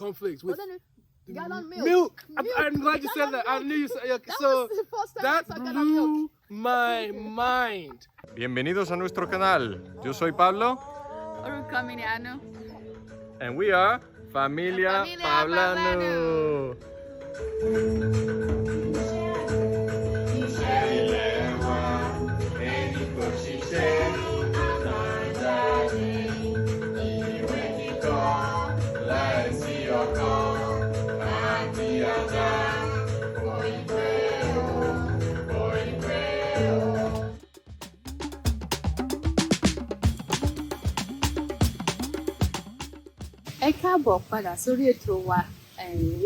Cornflakes with gallon milk. milk. I'm glad you said that. I knew you said That so. was the first time That I saw gallon milk. blew my mind. Bienvenidos a nuestro canal. Yo soy Pablo. And we are Familia Familia Pablanu. Ẹ káàbọ̀ padà sórí ètò wa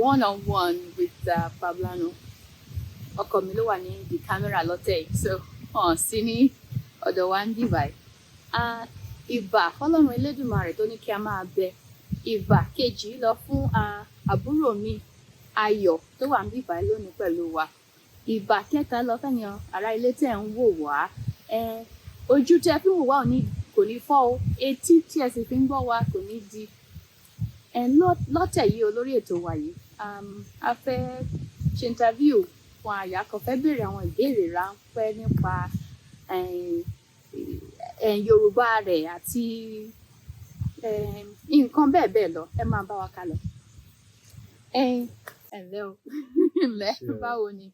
one on one with Pablanu. Ọkọ mi ló wà ní the camera lọ́tẹ̀ yìí, so hàn sí ní ọ̀dọ̀ wa ń dìbà yìí. Ìbà fọlọ́run Elédùmarè tó ní kí a máa bẹ. Ìbà kejì lọ fún àbúrò mi Ayọ̀ tó wà ń dìbà lónìí pẹ̀lú wa. Ìbà kẹta lọ fẹ́yàn ará ilé tẹ̀ ń wò wá. Ojú tí ẹ fi ń wò wá kò ní fọ́ o, etí tí ẹ sì fi ń gbọ́ wa kò ní di. Lọ́tẹ̀ yìí olórí ètò wa yìí a fẹ́ ṣe interview fún àyà kan fẹ́ béèrè àwọn ìbéèrè ráńpẹ́ nípa Yorùbá rẹ̀ àti nǹkan bẹ́ẹ̀ bẹ́ẹ̀ lọ. Ẹ máa bá wa ká lọ. Ẹ̀lẹ́ o ẹ̀lẹ́ báwo ni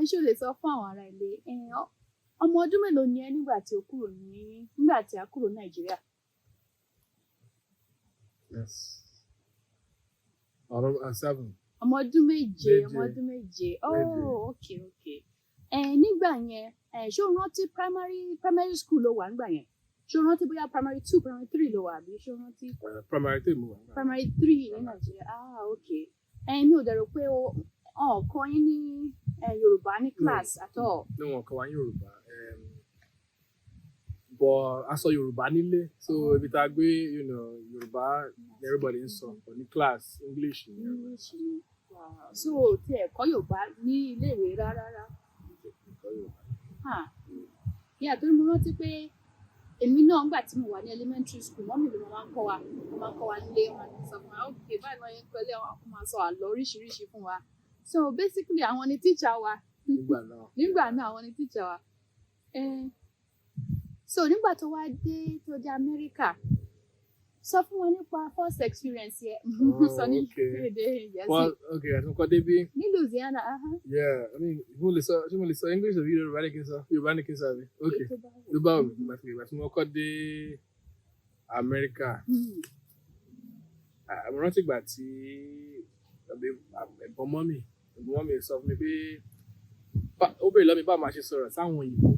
ṣé o lè sọ fún àwọn ará ilé ọmọ ọdún mélòó ni ẹ nígbà tí a kúrò Nàìjíríà? Yes. 7. Ọmọ ọdún méje. Oh, okay. Nígbà yẹn ṣé o rántí primary school ló wà nígbà yẹn? Ṣé o rántí bóyá primary 2, primary 3 ló wà àbí ṣé o rántí? Primary 3 mo wà. Primary 3 ní Nàìjíríà. Okay. Mi ò dẹ̀ rò pé ọkọ yín ní Yorùbá ní class at all. No, wọn kọ́ wa ní Yorùbá. But a sọ Yorùbá nílé, so ibi tá a gbé, Yorùbá everybody ń sọ, but ní class English ni. Wow. So tí ẹ kọ́ Yorùbá ní iléèwé rárá. Yeah, torí mo rántí pé èmi náà ńgbà tí mo wà ní elementary school mọ́mì ló máa ń kọ́ wa nílé, wọn máa ń sọ fún wa okay báyìí náà yẹn pẹ̀lẹ́ wọn máa sọ àlọ́ oríṣiríṣi fún wa. So basically àwọn ni teacher wa. Nígbà náà àwọn ni teacher wa. So nígbà tó wá dé Amẹ́ríkà sọ fún wọn nípa first experience yẹn. Sọ ní èdè Gẹ̀ẹ́sì. Well, okay, àti nǹkan débi. Ní Louisiana. Yeah, I mean, mo lè sọ English àbí Yorùbá ní kí n sọ àbí? Okay, ló bá mi ìgbà tí mo kọ́ dé Amẹ́ríkà. Mo rántí ìgbà tí ẹ̀gbọ́n mọ́mì sọ fún mi pé ó bèrè lọ́mí bá máa ṣe sọ̀rọ̀ sáwọn òyìnbó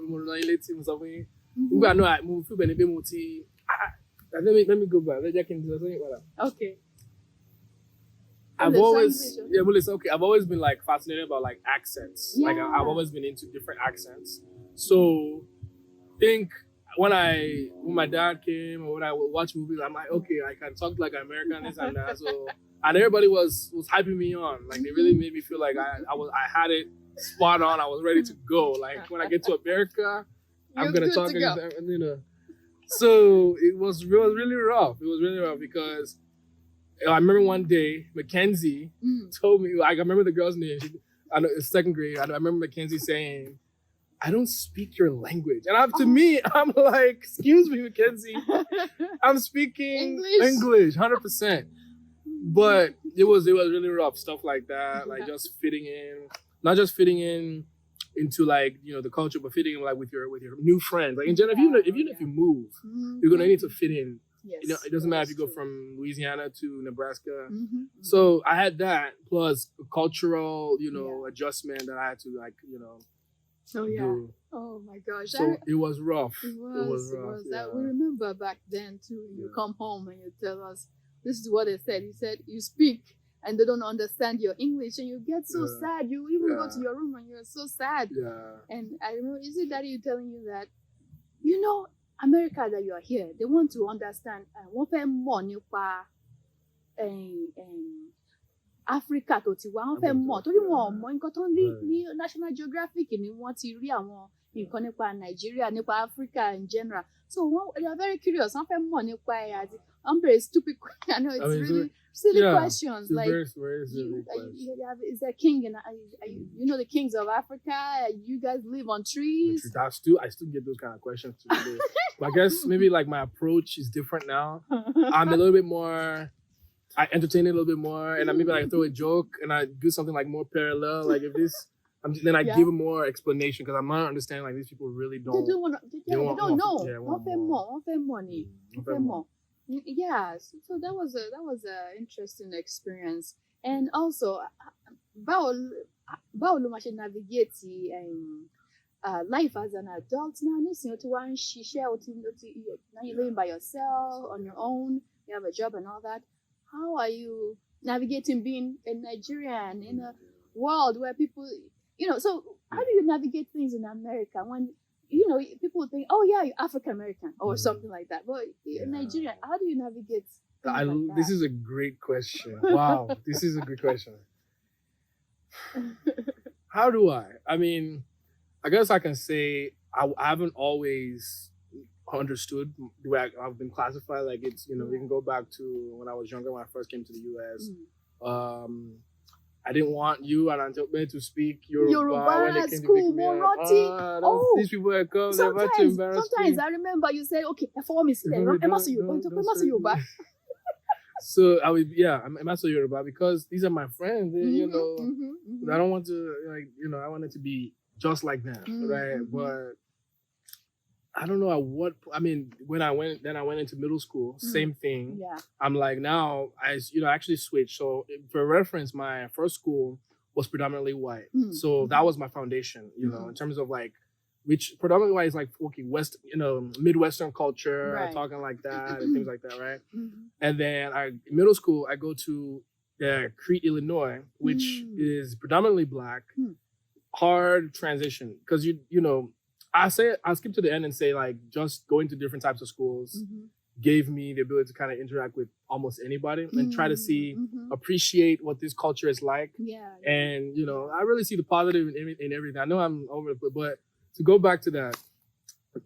mo lọ ilé tí mo sọ fún yín nígbà náà mo fi bẹ̀ ni pé mo ti let me go back jẹ́ kí n sọ sóyìn padà. Okay. I've always been like fascinated about like accents. Yeah. Like I've always been into different accents. So think when my dad came or when I would watch movies, I'm like, okay, I can talk like American this and that. So and everybody was hyping me on. Like they really made me feel like I had it spot on. I was ready to go. Like when I get to America, I'm gonna talk So it was really rough. It was really rough because I remember one day Mackenzie told me, like I remember the girl's name. I know it's second grade. I remember Mackenzie saying, I don't speak your language. And to me, I'm like, excuse me, Mackenzie. I'm speaking English 100%. But it was really rough, stuff like that, like just fitting in, not just fitting in into like, the culture, but fitting in like with your new friends. Like in general, if you move, you're gonna need to fit in. Yes. It doesn't matter if you go from Louisiana to Nebraska. So I had that plus a cultural, adjustment that I had to like, do. Oh my gosh. So it was rough. It was rough. Yeah. We remember back then too. You come home and you tell us, this is what they said. He said, you speak and they don't understand your English and you get so sad. You even go to your room and you're so sad. Yeah. And I remember, is it Daddy telling you that, America that you are here, they want to understand wọ́n fẹ́ mọ̀ nípa Africa tó ti wá wọ́n fẹ́ mọ̀ torí wọn ò mọ̀ nǹkan tó ń rí ní National Geographic ni wọ́n ti rí àwọn nǹkan nípa Nigeria nípa Africa in general so they are very curious wọ́n fẹ́ mọ̀ nípa ẹ̀ àti wọ́n bèrè stupid questions I know it's really silly questions like very silly questions. Is there a king in you know the kings of Africa you guys live on trees. I still get those kind of questions today. But I guess maybe like my approach is different now. I'm a little bit more. I entertain it a little bit more, and I maybe like throw a joke, and I do something like more parallel. Like if this, then I give more explanation because I'm not understanding. Like these people really don't. They don't know. Yeah, so that was a interesting experience, and also báwo ló máa ṣe navigate life as an adult now. Nísìnyí o ti wá ń ṣiṣẹ́ now you're living by yourself on your own. You have a job and all that. How are you navigating being a Nigerian in a world where people, so how do you navigate things in America when, people think, oh yeah, you're African American or something like that. But in Nigeria, how do you navigate This is a great question. Wow, this is a good question. How do I? I mean, I guess I can say I haven't always understood the way I've been classified. Like it's, we can go back to when I was younger, when I first came to the US. I didn't want you and Antiope to speak Yoruba when they came to pick me up. These people that come, they're about to embarrass me. Sometimes I remember you said, okay, for me, Yoruba. So I would, I'm also Yoruba because these are my friends. I don't want to, I want it to be just like them, right? But I don't know when I went into middle school, same thing. Yeah. I'm like, now I actually switched. So for reference, my first school was predominantly white. So that was my foundation, in terms of like, which predominantly white is like, okay, Midwestern culture, talking like that and things like that, right? And then middle school, I go to Crete, Illinois, which is predominantly black, hard transition. Because I skip to the end and say like just going to different types of schools gave me the ability to kind of interact with almost anybody and try to appreciate what this culture is like. And I really see the positive in everything. I know I'm over it, but to go back to that,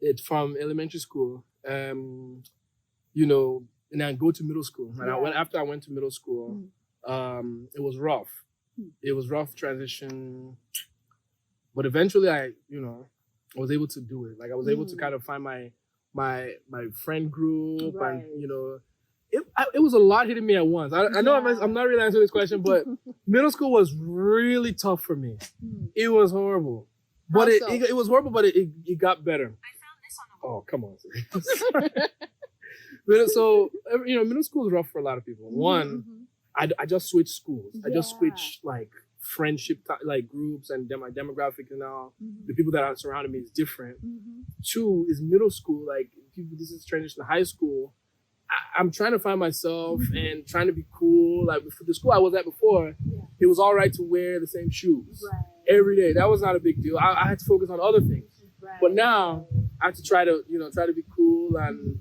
it's from elementary school, and then go to middle school. And after I went to middle school, it was rough. It was rough transition, but eventually I was able to do it. Like I was able to kind of find my friend group, and it was a lot hitting me at once. I know I'm not really answering this question, but middle school was really tough for me. It was horrible, but it was horrible, but it got better. I found this on the Oh, come on. So middle school is rough for a lot of people. One, I just switched schools. I just switched like friendship like groups and my demographic and all. The people that are surrounding me is different. Two is middle school. Like this is transition to high school. I'm trying to find myself and trying to be cool. Like for the school I was at before, it was all right to wear the same shoes every day. That was not a big deal. I had to focus on other things. But now I have to try to be cool, and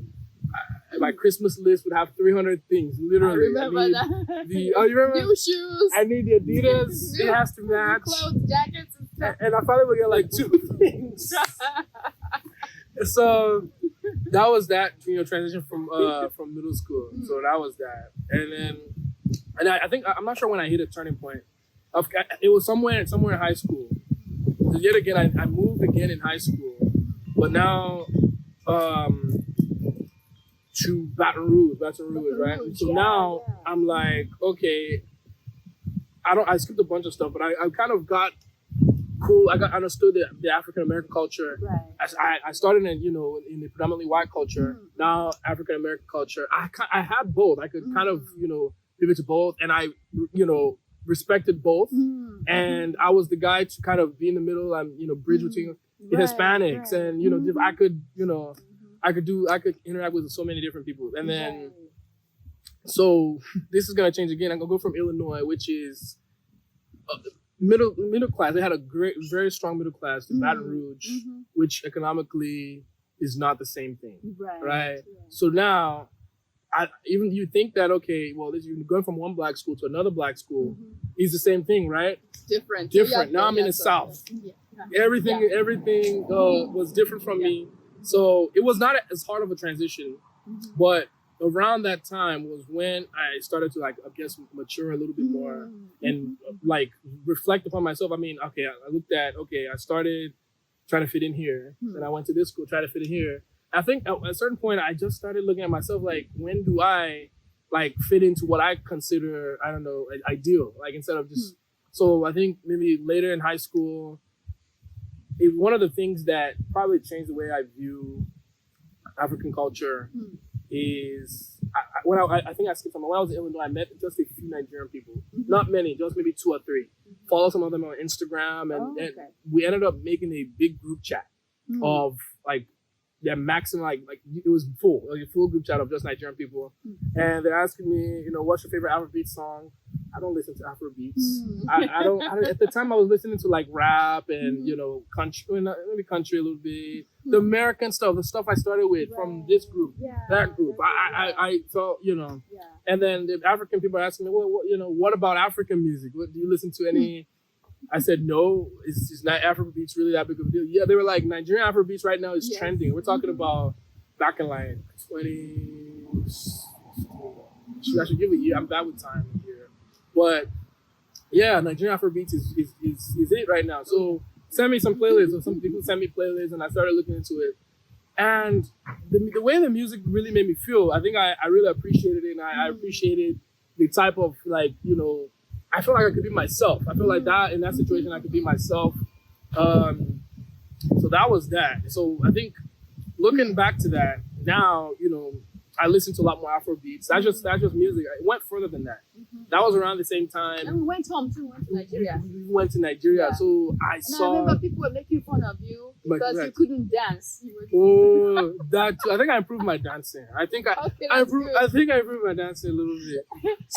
my Christmas list would have 300 things, literally. I remember that. You remember? New shoes. I need the Adidas. It has to match. Clothes, jackets, and stuff. And I finally would get like 2 things. So that was that, transition from middle school. So that was that. And I think, I'm not sure when I hit a turning point. It was somewhere in high school. So yet again, I moved again in high school. But now, to Baton Rouge, right? So now I'm like, okay, I skipped a bunch of stuff, but I kind of got cool. I understood the African American culture. I started in the predominantly white culture. Now African American culture. I had both. I could kind of pivot to both, and I respected both. And I was the guy to kind of be in the middle and bridge between the Hispanics and I could interact with so many different people. And then, so this is going to change again. I'm going to go from Illinois, which is middle class. They had a very strong middle class, to Baton Rouge, which economically is not the same thing. Right? So now even you think that, okay, well, this, you're going from one black school to another black school is the same thing, right? Different. Different. Now I'm in the South. Everything was different from me. So it was not as hard of a transition, but around that time was when I started to, like, I guess, mature a little bit more and like reflect upon myself. I mean, okay, I looked at, okay, I started trying to fit in here, then I went to this school, try to fit in here. I think at a certain point, I just started looking at myself like, when do I like fit into what I consider, I don't know, ideal? Like, instead of just, so I think maybe later in high school, one of the things that probably changed the way I view African culture is, I think I skipped something. When I was in Illinois, I met just a few Nigerian people. Not many, just maybe 2 or 3. Follow some of them on Instagram, and we ended up making a big group chat of like, maximum, like it was full, like a full group chat of just Nigerian people. And they're asking me, you know, what's your favorite Afrobeat song? I don't listen to Afrobeats. I don't, at the time I was listening to like rap and, you know, country, maybe country a little bit. The American stuff, the stuff I started with from this group, that group. I felt, you know, and then the African people are asking me, well, you know, what about African music? What, do you listen to any? I said, no, it's not Afrobeats really that big of a deal. Yeah, they were like, Nigerian Afrobeats right now is trending. We're talking about back in like 20. I should give a year. I'm bad with time here. But yeah, Nigerian Afrobeats is it right now. So send me some playlists, or some people send me playlists, and I started looking into it. And the way the music really made me feel, I think I really appreciated it, and I appreciated the type of, like, you know, I feel like I could be myself. I feel like that in that situation I could be myself. So that was that. So I think looking back to that now, you know, I listen to a lot more Afrobeats. That's just music. It went further than that. That was around the same time. And we went home too. Went to Nigeria. We went to Nigeria. So I saw. I remember people were making fun of you because you couldn't dance. That too. I think I improved my dancing. I think I improved my dancing a little bit.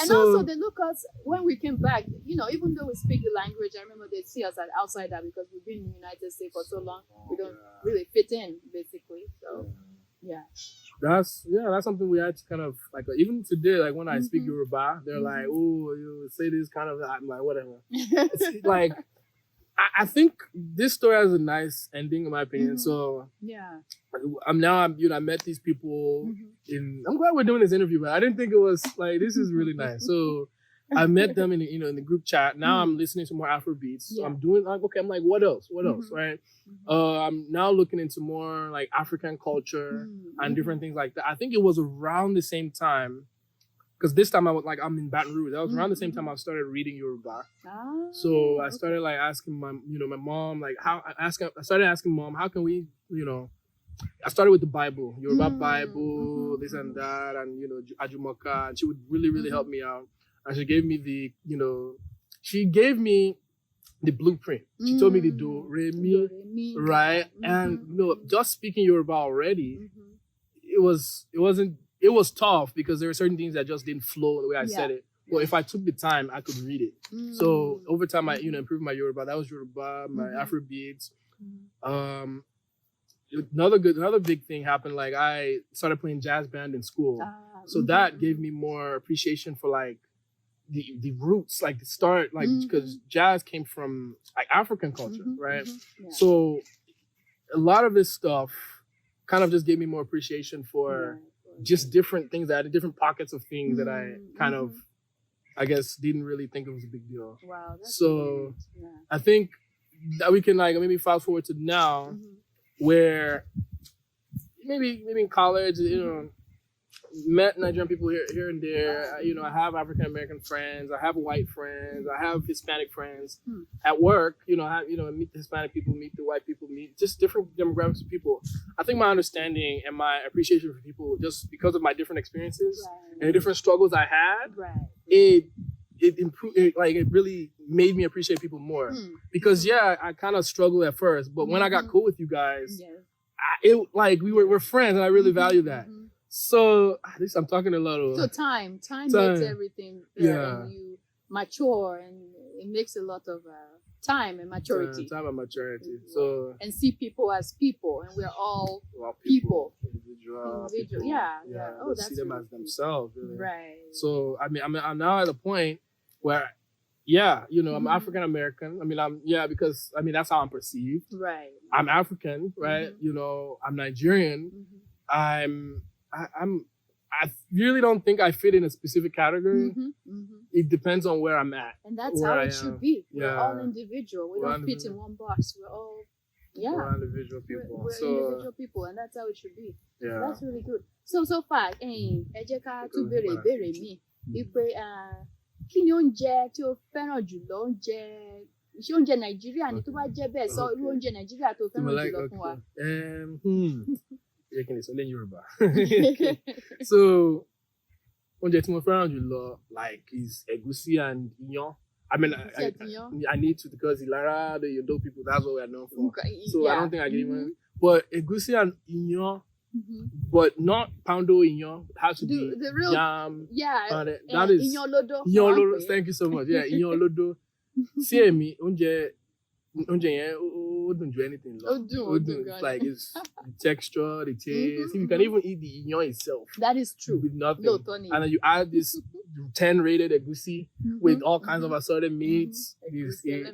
And also they look us when we came back. You know, even though we speak the language, I remember they see us as outsider because we've been in the United States for so long. We don't really fit in, basically. So that's something we had to kind of, like, even today, like when I speak Yoruba, they're like, oh, you say this kind of, I'm like, whatever. It's like, I think this story has a nice ending, in my opinion. So I met these people I'm glad we're doing this interview, but I didn't think it was like, this is really nice. So I met them in the group chat. Now I'm listening to more Afrobeats. So I'm doing like, okay, I'm like, what else, right? I'm now looking into more like African culture and different things like that. I think it was around the same time, because this time I'm in Baton Rouge. That was around the same time I started reading Yoruba. So I started like asking my mom, like, I started asking mom, how can we, you know, I started with the Bible, Yoruba Bible, this and that, and, you know, Ajumoka, and she would really, really help me out. And she gave me the blueprint. She told me to do remi, right? And, you know, just speaking Yoruba already, it was tough because there were certain things that just didn't flow the way I said it. Well, if I took the time, I could read it. So over time, I improved my Yoruba. That was Yoruba, my Afrobeats. Another big thing happened. Like, I started playing jazz band in school, so that gave me more appreciation for like the roots, like the start, like, because jazz came from like African culture, right? So a lot of this stuff kind of just gave me more appreciation for just different things, that different pockets of things that I kind of, I guess, didn't really think it was a big deal. Wow. That's so I think that we can like maybe fast forward to now, where maybe in college, you know, met Nigerian people here and there. You know, I have African American friends, I have white friends, I have Hispanic friends. At work, you know, I meet the Hispanic people, meet the white people, meet just different demographics of people. I think my understanding and my appreciation for people, just because of my different experiences and the different struggles I had, it improved. It really made me appreciate people more. Because I kind of struggled at first, but when I got cool with you guys, we're friends, and I really value that. So at least I'm talking a lot of. So time makes everything better, and you mature, and it makes a lot of time and maturity. Time and maturity. So and see people as people, and we're all people. individual. Individual, people. yeah. Oh, They that's see them really as cool. themselves. Really. Right. So I'm now at a point where, yeah, you know, I'm Mhm. African American. I mean, because that's how I'm perceived. Right. I'm African, right? Mhm. You know, I'm Nigerian. Mhm. I really don't think I fit in a specific category. Mhm. Mhm. It depends on where I'm at. And that's Where how I it should am. be. We're all Yeah. individual. We We're don't fit in individual. one box. We're all, yeah. We're individual We're, people. we're So individual people, and that's how it should be. yeah. That's really good. So far, ẹ jẹ́ ká tún béèrè ìbéèrè míì wípé kí ni oúnjẹ tí o fẹ́ràn jùlọ? Ṣé oúnjẹ Nàìjíríà ni? Tó bá jẹ́ bẹ́ẹ̀, sọ irú oúnjẹ Nàìjíríà tó fẹ́ràn jùlọ fún wa. Jẹ́ kí n lè sọ lẹ́yìn Yorùbá. So oúnjẹ tí mo fẹ́ràn jùlọ is ẹ̀gúsí and iyán. I mean, I need to, because Ilara, the Yodo people, that's what we are known for. So I don't think I can even. But egusi and iyán, but not poundo iyán. It has to be the real yam. Yeah. That is iyán lódó. Iyán lódó. Thank you so much. Yeah, iyán lódó. Sí èmi, oúnjẹ yẹn ó dùn ju anything lọ. Ó dùn gan. Like it's the texture, the taste. You can even eat the iyán itself. That is true. With nothing. Lóòótọ́ ni. And then you add this 10 rated egusi with all kinds of assorted meats. It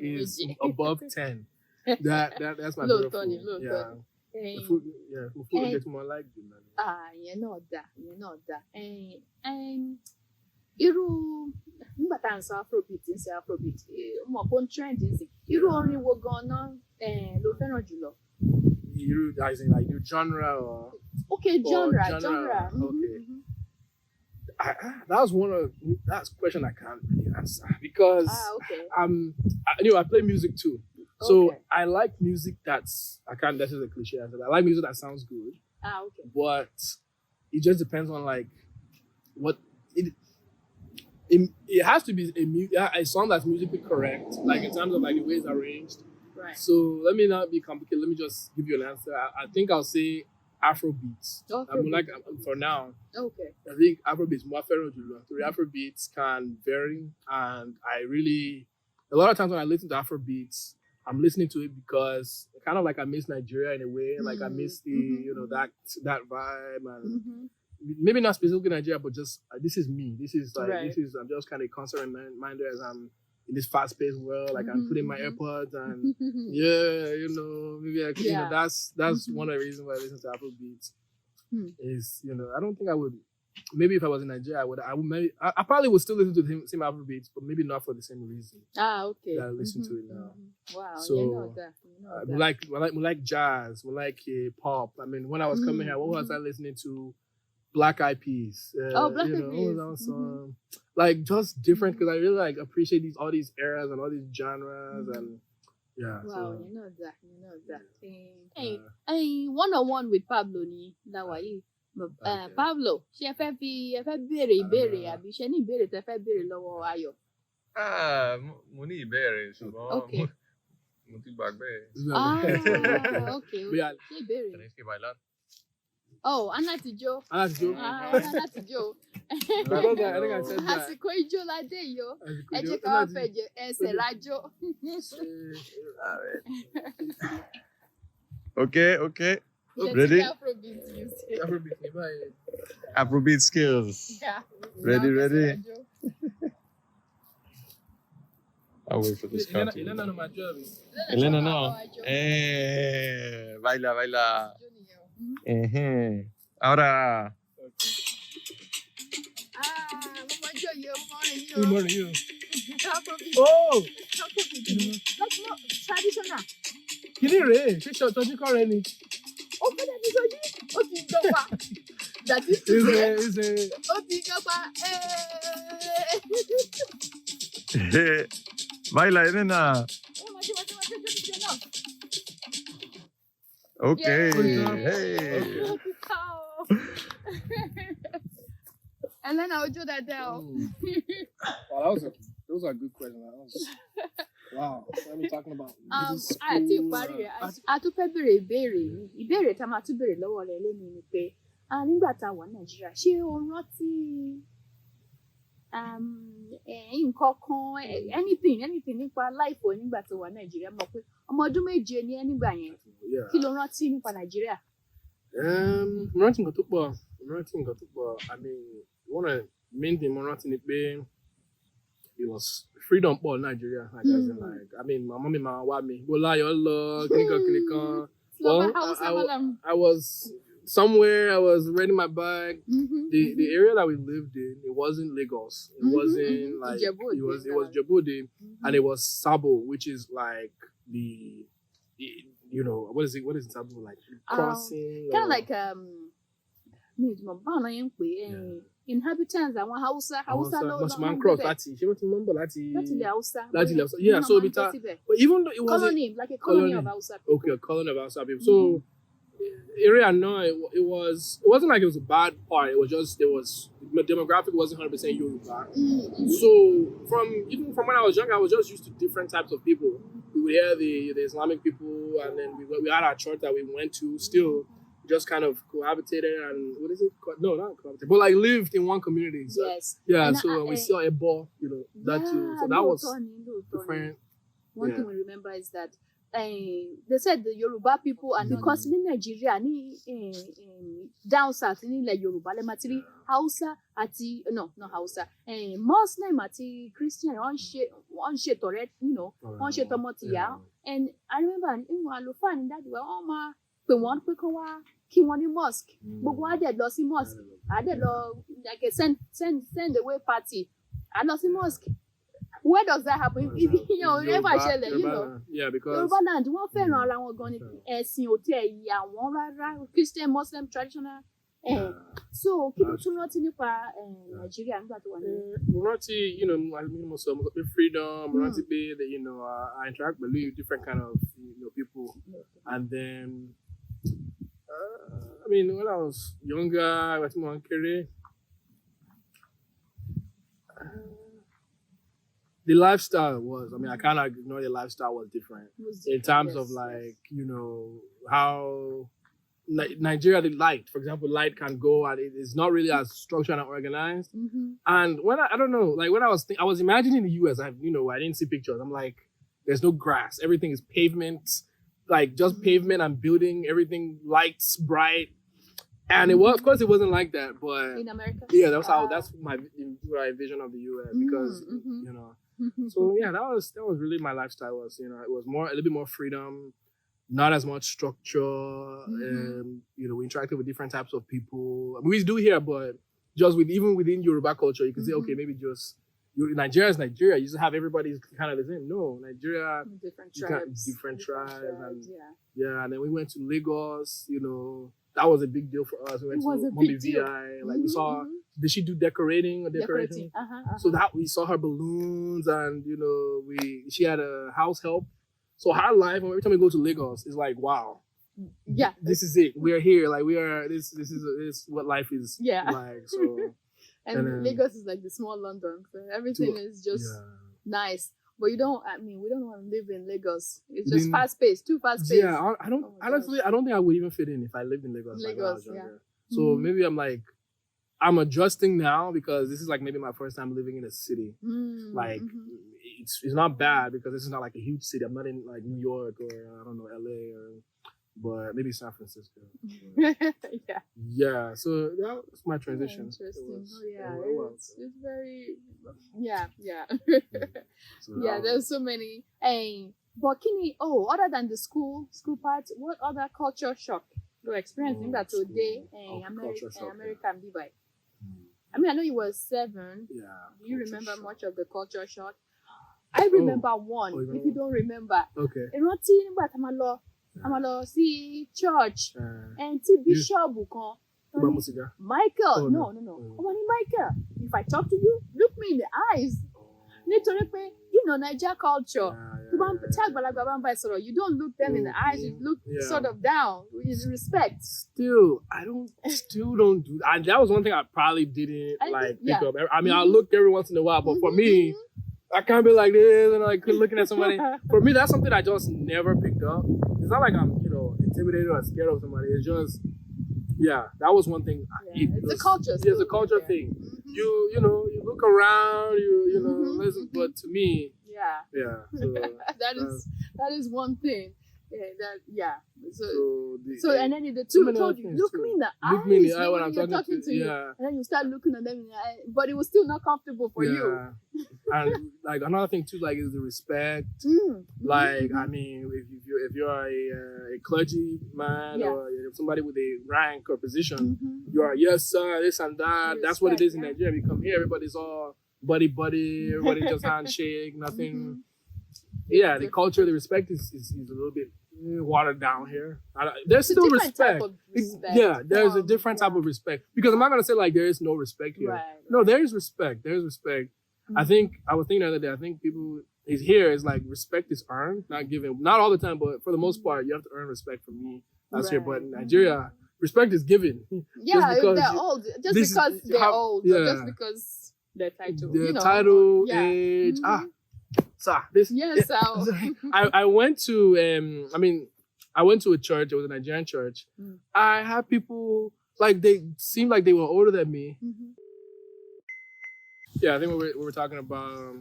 is above 10. That's my favorite food. Yeah. The food is more like that. Ìyẹn náà dà. Irú nígbà tá à ń sọ Afrobeat, mo mọ̀ pé ó ń trend nsìn. Irú orin wo gan-an ló fẹ́ràn jùlọ? As in like the genre or? Okay, genre. Okay. That's a question I can't really answer because okay. I play music too. So Okay. I like music this is a cliche answer. I like music that sounds good. Okay. But it just depends on like what it has to be a song that's musically correct, like in terms of like the way it's arranged. Right. So let me not be complicated. Let me just give you an answer. I think I'll say Afrobeats. For now. Okay. I think Afrobeats more fẹ́ràn jùlọ. So Afrobeats can vary, and a lot of times when I listen to Afrobeats, I'm listening to it because kind of like I miss Nigeria in a way. Like I miss the that vibe and maybe not specifically Nigeria, but just this is me. This is I'm just kind of constant reminder as I'm in this fast-paced world. Like I'm putting my AirPods and maybe that's one of the reasons why I listen to Afrobeats. Is I don't think I would. Maybe if I was in Nigeria, I probably would still listen to the same Afrobeats, but maybe not for the same reason. Okay. That I listen to it now. Wow. So we like jazz, we like pop. I mean, when I was coming here, what was I listening to? Black Eyed Peas. Black Eyed Peas. Like just different because I really appreciate all these eras and all these genres and yeah. Wow, you know that. Hey, one-on-one with Pablo ni láwa yìí. Pablo, ṣé ẹ fẹ́ béèrè ìbéèrè àbí ṣé ní ìbéèrè tẹ́ fẹ́ béèrè lọ́wọ́ Ayọ̀? Mo ní ìbéèrè ṣùgbọ́n mo ti gbàgbé. Okay. Ṣé ìbéèrè? Tenéis que bailar. Oh, Anatijo. Anatijo. I think I said that. Àsìkò ijó la dé yìí o. Ẹ jẹ́ ká wá fẹ̀jẹ̀ ẹsẹ̀ lájó. Okay. Ready? Afrobeat skills. Yeah. Ready? I'll wait for this country. Elena no. Baila. Ahora. Good you. Oh! Like more traditional. Kini re, ṣe ṣọjú kọ́ rẹ ni. Ó fẹ́ dàbí sọ́jú, ó ti jọba. That is to say, ó ti jọba. Baila, Elena. Okay. Hey. Elena, ojú dáadáa o. Wow, those are good questions. Wow, what are we talking about? Àti ìparí rẹ̀, a tún fẹ́ béèrè ìbéèrè mi. Ìbéèrè tá a máa tún béèrè lọ́wọ́ rẹ̀ lónìí ni pé, nígbà tá a wà Nàìjíríà, ṣé o rántí nǹkan kan, anything nípa life o nígbà tó wà Nàìjíríà? Mọ̀ pé ọmọ ọdún 7 ni ẹ́ nígbà yẹn. Kí ló rántí nípa Nàìjíríà? Marathi nǹkan tó pọ̀. I mean, one of the main thing Marathi ni pé it was freedom for Nigeria. Like, as in, like, I mean, my mommy, my wami, go lie your love, kinikan. Well, I was somewhere. I was riding my bike. The area that we lived in, it wasn't Lagos. It wasn't like it was Djibouti, and it was Sabo, which is like the you know what is it? What is Sabo like? Crossing. Kind of like inhabitants àwọn Hausa must man cross láti ṣé wọ́n ti mọ̀ ń bọ̀ láti ilẹ̀ Hausa yeah, so but even though it was colony like a colony of Hausa people. Okay, a colony of Hausa people. So area no, it wasn't like it was a bad part. It was just the demographic wasn't 100% Yoruba. So even from when I was young, I was just used to different types of people. We would hear the Islamic people, and then we had our church that we went to still. Just kind of cohabitated and what is it? No, not cohabitated, but like lived in one community. So, yes. Yeah. And so we saw a ball, that too. So that was different. One thing we remember is that they said the Yoruba people, and because in Nigeria, down south in Yoruba, le matiri Hausa ati not Hausa, Muslim ati Christian one share torret, one share tomotia. And I remember in Walufan that were pé wọ́n pé kó wá kí wọ́n ní mosque gbogbo wa dẹ̀ lọ sí mosque a dẹ̀ lọ like a send away party a lọ sí mosque. Where does that happen? Never ṣẹlẹ̀, yeah, because Yoruba land wọ́n fẹ́ràn ara wọn gan ni ẹ̀sìn ò tẹ̀ yà wọ́n rárá, Christian, Muslim, traditional. So kí ló tún rántí nípa Nàìjíríà nígbà tó wà ní. Mo rántí, mo sọ pé freedom, mo rántí pé I interact with different kind of people, and then I mean, when I was younger, I was more career. The lifestyle was, I cannot ignore the lifestyle was different in terms of like, how Nigeria, the light, for example, light can go and it is not really as structured and organized. And when I don't know, like when I was imagining the US, I didn't see pictures. I'm like, there's no grass. Everything is pavement, like just pavement and building, everything lights, bright. And it was, of course, it wasn't like that, but in America, yeah, that's my vision of the US because So yeah, that was really my lifestyle. It was a little bit more freedom, not as much structure. We interacted with different types of people. We do here, but just even within Yoruba culture, you can say, okay, maybe just Nigeria is Nigeria. You just have everybody's kind of the same. No, Nigeria, different tribes, and and then we went to Lagos. That was a big deal for us. We went to Mommy VI. Like we saw, did she do decorating? So that we saw her balloons, and she had a house help. So her life, every time we go to Lagos, is like, wow. Yeah, this is it. We are here. Like we are. This is what life is like. So. And Lagos is like the small London, so everything is just nice. But we don't want to live in Lagos. It's just fast-paced, too fast-paced. Yeah, honestly, I don't think I would even fit in if I lived in Lagos. Like when I was younger. So maybe I'm adjusting now because this is like maybe my first time living in a city. Like it's not bad because this is not like a huge city. I'm not in like New York or I don't know LA but maybe San Francisco. Yeah. So that was my transition. Interesting. It's very So there's so many. But other than the school part, what other culture shock you're experiencing that today in American BI? I mean, I know you were 7. Yeah. Do you remember much of the culture shock? I remember one. If you don't remember, okay. I'm lọ sí church and tí bishop kan Michael no ọmọ ní Michael, if I talk to you, look me in the eyes nítorí pé Niger culture tí àgbàlagbà bá ń bá ẹ sọ̀rọ̀, you don't look them in the eyes, you look sort of down with respect. Still don't do that. That was one thing I probably didn't pick up. I mean, I looked every once in a while, but for me, I can't be like this and like looking at somebody. For me, that's something I just never picked up. It's not like I'm, intimidated or scared of somebody. It's just, that was one thing. It's a culture. It's a culture thing. You look around, listen, but to me, so that is one thing. So and then the so two many told other you, things look too. me in the eyes. Look me in the eye when when I'm you're talking to you. yeah. And then you start looking at them in the eye, but it was still not comfortable for you. And like another thing too, like is the respect. Like I mean, if you're a clergy man or you're somebody with a rank or position, you are yes sir, this and that. That's what it is in Nigeria. We come here, everybody's all buddy, everybody just handshake, nothing. Yeah, the culture, the respect is a little bit watered down here. There's still respect. Yeah, there's a different type of respect. Because I'm not gonna say like there is no respect here. No, there is respect. There is respect. I think I was thinking the other day. I think people is here is like respect is earned, not given. Not all the time, but for the most part, you have to earn respect from me. That's here. But in Nigeria, respect is given. Yeah, if they're old, just because they're old, or just because their title, their title, age. So this. Yes, I went to I went to a church. It was a Nigerian church. I had people like they seemed like they were older than me. Yeah, I think we were talking about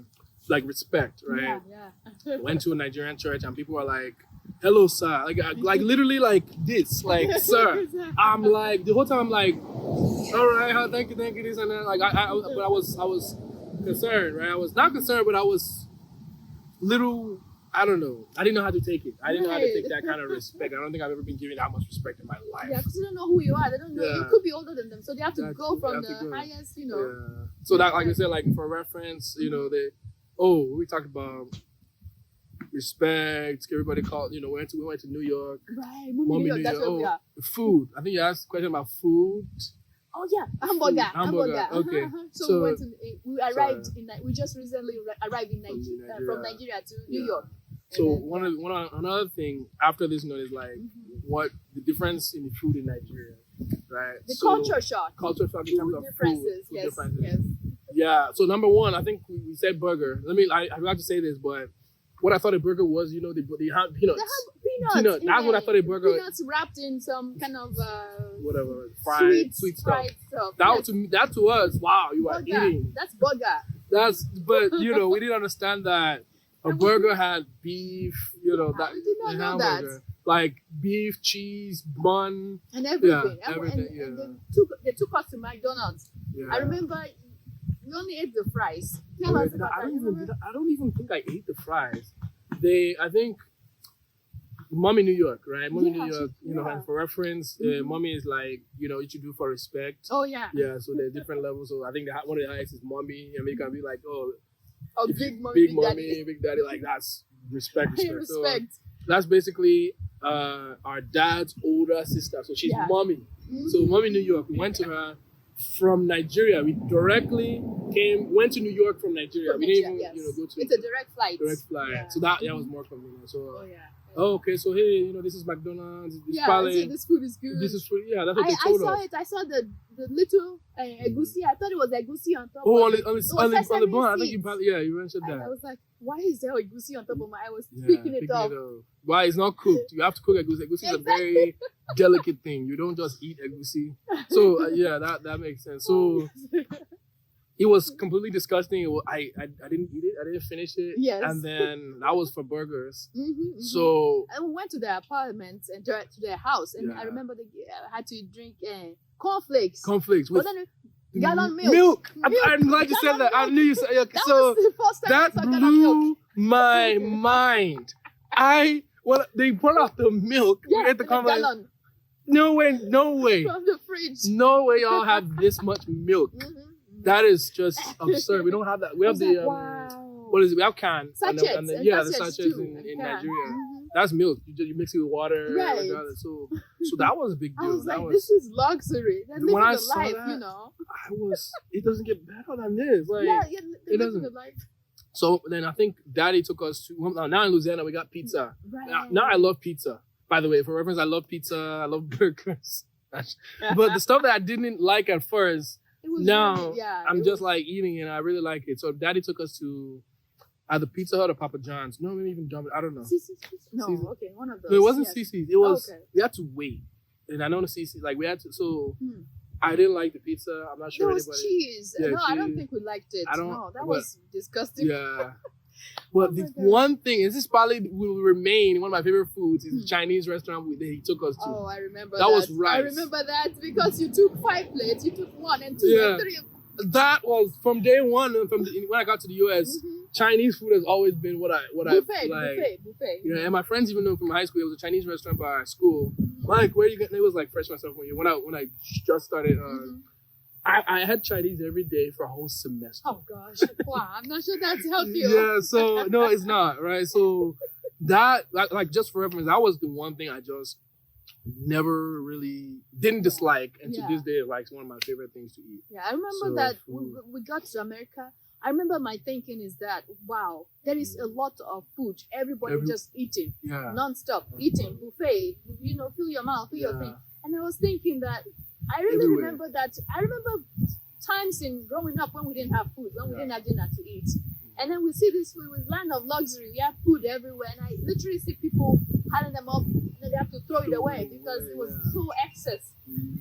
like respect, right? Yeah. Went to a Nigerian church and people were like, "Hello, sir," like literally like this, like sir. I'm like the whole time I'm like, "All right, thank you, this and that." Like but I was concerned, right? I was not concerned, but I was little. I don't know. I didn't know how to take it. I didn't know how to take that kind of respect. I don't think I've ever been given that much respect in my life. Yeah, because they don't know who you are. They don't know. You could be older than them, so they have to go from the highest, you know. Yeah. So that, like I said, like for reference, you know, we talked about respect. Everybody called, you know, we went to New York. Right, New York. That's where we are. Food. I think you asked a question about food. Oh yeah, hamburger. Okay. So we arrived we just recently arrived in Nigeria, from Nigeria to New York. So another thing after this note is like what the difference in the food in Nigeria, right? The culture shock in terms of differences. Food differences. Yes. Yeah. So number one, I think we said burger. I forgot to say this, but what I thought a burger was, you know, they have peanuts. They have peanuts. That's what I thought a burger. Peanuts wrapped in some kind of whatever sweet stuff. That to us, wow, you are eating. That's burger. But you know, we didn't understand that a burger had beef. You know that. We did not know that. Like beef, cheese, bun, and everything. Yeah, everything. And they took us to McDonald's. Yeah. I remember we only ate the fries. I don't even think I ate the fries. I think Mommy New York, right? Mommy New York, you know, and for reference, Mommy is like, you know, what you do for respect. Oh, yeah. Yeah, so there's different levels. So I think one of the highest is Mommy. I mean, you can be like, big mommy, big daddy, like that's respect. Respect. So, that's basically our dad's older sister. So she's Mommy. So Mommy New York, we went to her from Nigeria. We directly went to New York from Nigeria. We didn't even, go to. It's a direct flight. Yeah. So that was more convenient. So. Okay, so hey, you know, this is McDonald's. This food is good. This is food. Yeah, that's what they told us. I saw the little egusi. I thought it was egusi on top. Oh, on the bun. I think you mentioned that. I was like, why is there egusi on top of my? I was picking it up. Why it's not cooked? You have to cook egusi. Egusi is a very delicate thing. You don't just eat egusi. So that makes sense. So. It was completely disgusting. I didn't eat it. I didn't finish it. Yes. And then that was for burgers. So and we went to their apartment and to their house, and I remember they had to drink cornflakes. Cornflakes with gallon milk. I'm glad you said that. I knew you said. Okay, that was the first time that blew my mind. When they brought out the milk, we ate the cornflakes. No way. From the fridge. No way y'all have this much milk. That is just absurd. We don't have that. We have what is it? We have cans. Sachets. The sachets in Nigeria. That's milk. You mix it with water. Right. So that was a big deal. I was like, this is luxury. They're living the life, that, you know. It doesn't get better than this. Like, it doesn't. The life. So then I think Daddy took us to, now in Louisiana, we got pizza. Right. Now I love pizza. By the way, for reference, I love pizza. I love burgers. But the stuff that I didn't like at first, now I'm just like eating it. I really like it. So Daddy took us to either Pizza Hut or Papa John's. No, maybe even Domino's. I don't know. Okay, one of those. No, it wasn't CC's. It was we had to wait, and I know the CC's like we had to. So I didn't like the pizza. I'm not sure there anybody. Was cheese. Yeah, no, cheese. I don't think we liked it. That was disgusting. Yeah. But Oh the my God. one thing is, this probably will remain one of my favorite foods, is the Chinese restaurant that he took us to. Oh, I remember That that. was rice. I remember that because you took 5 plates. You took 1 and 2 Yeah. and 3. That was from day one. When I got to the US, Chinese food has always been what I Buffet, like. buffet. Yeah, and my friends even know from high school, there was a Chinese restaurant by our school. Mike, where you getting? It was like freshman sophomore year when I just started. I had Chinese every day for a whole semester. Oh gosh, wow! I'm not sure that's healthy. Yeah, so no, it's not, right? So that, like just for reference, that was the one thing I just never really didn't dislike, and to this day, like, it's one of my favorite things to eat. Yeah, I remember So, that food. we got to America. I remember my thinking is that, wow, there is a lot of food. Everybody just eating, Yeah. non-stop, eating, buffet, fill your mouth, fill your thing. And I was thinking that, I really Everywhere. remember that. I remember times in growing up when we didn't have food, when we didn't have dinner to eat. And then we see this food with land of luxury. We have food everywhere. And I literally see people handing them up and then they have to throw it away because it was so excess.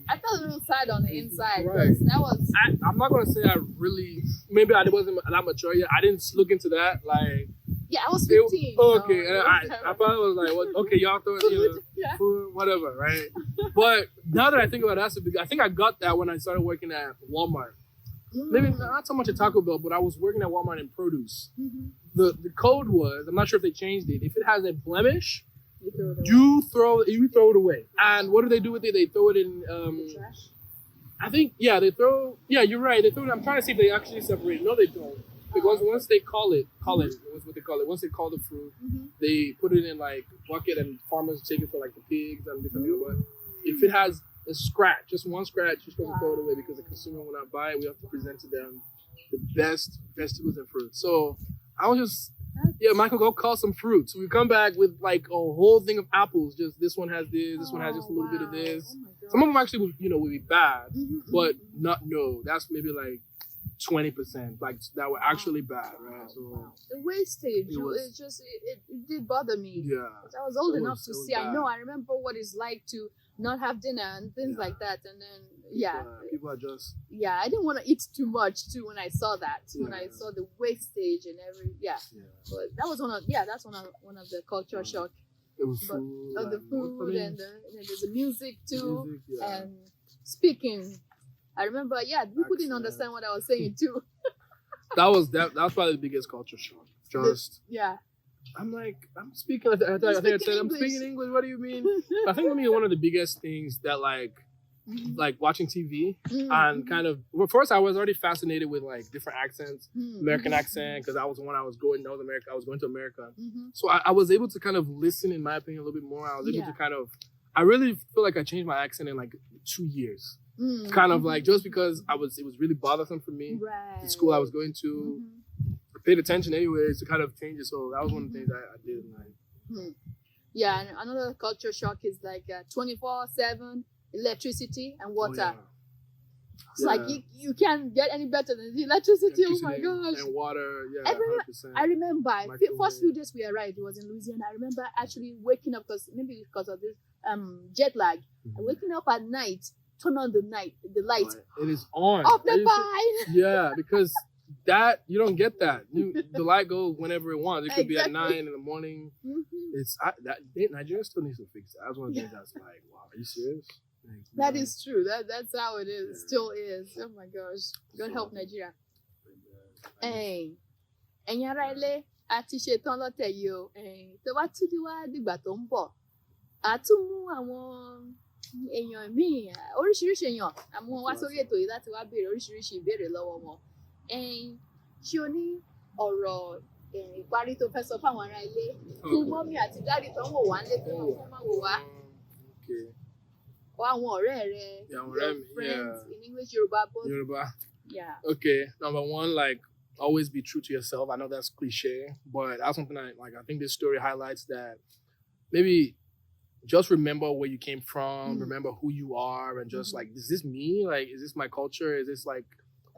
I felt a little sad on the inside. Right. Because that was... I'm not going to say I really, maybe I wasn't that mature yet. I didn't look into that. Like, Yeah, I was 15. okay. so And I probably was like, what, okay, y'all throw it, Yeah. food, whatever, right? But now that I think about it, I think I got that when I started working at Walmart. Maybe not so much at Taco Bell, but I was working at Walmart in produce. The code was, I'm not sure if they changed it. If it has a blemish, you throw it away. And what do they do with it? They throw it in Trash. I think you're right. They throw it. I'm trying to see if they actually separate it. No, they don't. Because once they call it, what's what they call it. Once they call the fruit, they put it in like bucket, and farmers take it for like the pigs and different things. But if it has a scratch, just one scratch, you're supposed to throw it away because the consumer will not buy it. We have to present to them the best vegetables and fruits. So I was just, Michael, go call some fruits. So we come back with like a whole thing of apples. Just this one has this one has just a little bit of this. Oh my God. Some of them actually would be bad, but that's maybe like 20% like that were actually bad, right? So the wastage, it it did bother me. yeah, I was old It enough was- to it was see. I bad. know. I remember what it's like to not have dinner and things like that. And then people are just I didn't want to eat too much too when I saw that. When I saw the wastage and But that was that's one of the cultural shock. It was But food, of the food and there's the music too. music, yeah. And speaking, I remember, people didn't understand what I was saying too. that was probably the biggest culture shock. Just I'm speaking. I think I said I'm speaking English. What do you mean? I think for me one of the biggest things that like watching TV and kind of first I was already fascinated with like different accents, American accent, because I was going to America. So I was able to kind of listen, in my opinion, a little bit more. I was able to I really feel like I changed my accent in like 2 years. Kind of like just because it was really bothersome for me. Right. The school I was going to. I paid attention anyways to kind of change it. So that was one of the things I did. Like, Yeah, and another culture shock is like 24/7 electricity and water. It's like you can't get any better than the electricity. Oh my gosh. And water, I remember Microwave. first few days we arrived, it was in Louisiana. I remember actually waking up because of this jet lag. Waking up at night, turn on the light. It is on. Up the pie. Yeah, because that you don't get that. The light goes whenever it wants. It could be at 9 in the morning. Nigeria still needs to fix that. That's one of the things that's like, wow, are you serious? Like, That is true. That's how it is. It still is. Oh my gosh. God help Nigeria. Ẹ̀yin ará ilé, a ti ṣetán lọ́tẹ̀ yìí o. Tó bá tún di wá dìgbà tó ń bọ̀, a tún mú àwọn èèyàn míì, oríṣiríṣi èèyàn, àmú wọn wá sórí ètò yìí láti wá béèrè oríṣiríṣi ìbéèrè lọ́wọ́ wọn. Ṣé o ní ọ̀rọ̀ ìparí tó fẹ́ sọ fáwọn ará ilé fún mọ́mí àti dáàdì tó ń wò wá nílé fún wọn kó má wò wá? Or àwọn ọ̀rẹ́ rẹ, your friends in English, Yoruba, both. Yoruba. Yeah. Okay, number one, like always be true to yourself. I know that's cliche, but that's something I think this story highlights that maybe just remember where you came from, remember who you are, and just like, is this me? Like, is this my culture? Does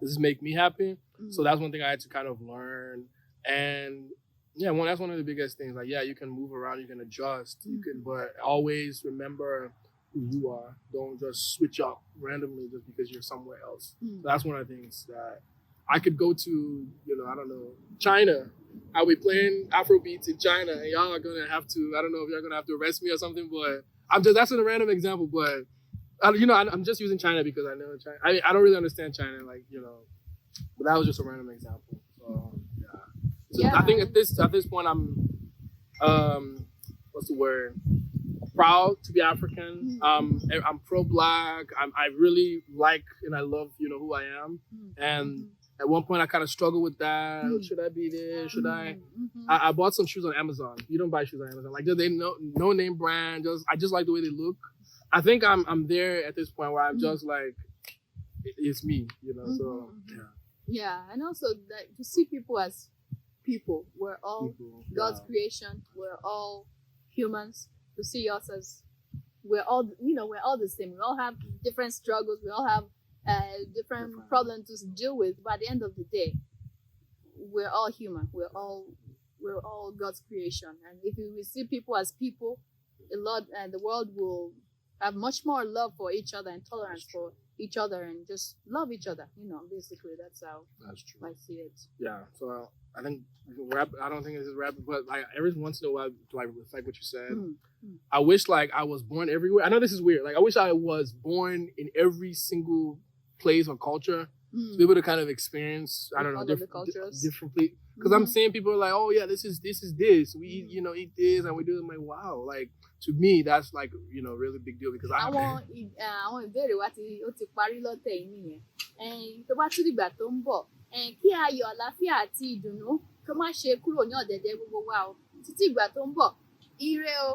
this make me happy? So that's one thing I had to kind of learn. And that's one of the biggest things. Like, you can move around, you can adjust, but always remember who you are. Don't just switch up randomly just because you're somewhere else. So that's one of the things that I could go to, I don't know, China, I'll be playing Afrobeats in China, and y'all are gonna have to. I don't know if you're gonna have to arrest me or something, but that's a random example, but I'm just using China because I know China. I don't really understand China, like but that was just a random example. So yeah. So Yeah. I think at this point I'm what's the word? Proud to be African. I'm pro-Black. I really like and I love who I am. And at one point I kind of struggled with that. Should I be this? Should I bought some shoes on Amazon. You don't buy shoes on Amazon. Like they no name brand. I just like the way they look. I think I'm there at this point where I'm just like it's me. So yeah. Yeah, and also that to see people as people. We're all God's creation. We're all humans. To see us as we're all the same. We all have different struggles. We all have different problems to deal with. But at the end of the day, we're all human. We're all God's creation. And if we see people as people, the world will have much more love for each other and tolerance for each other and just love each other. Basically that's how I see it. Yeah. So I think rap. I don't think this is rap, but like every once in a while, like what you said. I wish like I was born everywhere. I know this is weird. Like I wish I was born in every single place or culture to be able to kind of experience. I don't know different cultures, differently. Because I'm seeing people like, oh yeah, this is this. We eat this and we do it. I'm like, wow. Like to me, that's like really big deal because àwọn ìbéèrè wa ó ti parí lọ́tẹ̀ yìí nìyẹn tó bá tún dìgbà tó ń bọ̀ kí ayọ̀ àlàáfíà àti ìdùnnú kó má ṣe kúrò ní ọ̀dẹ̀dẹ̀ gbogbo wa o títí ìgbà tó ń bọ̀ ire o.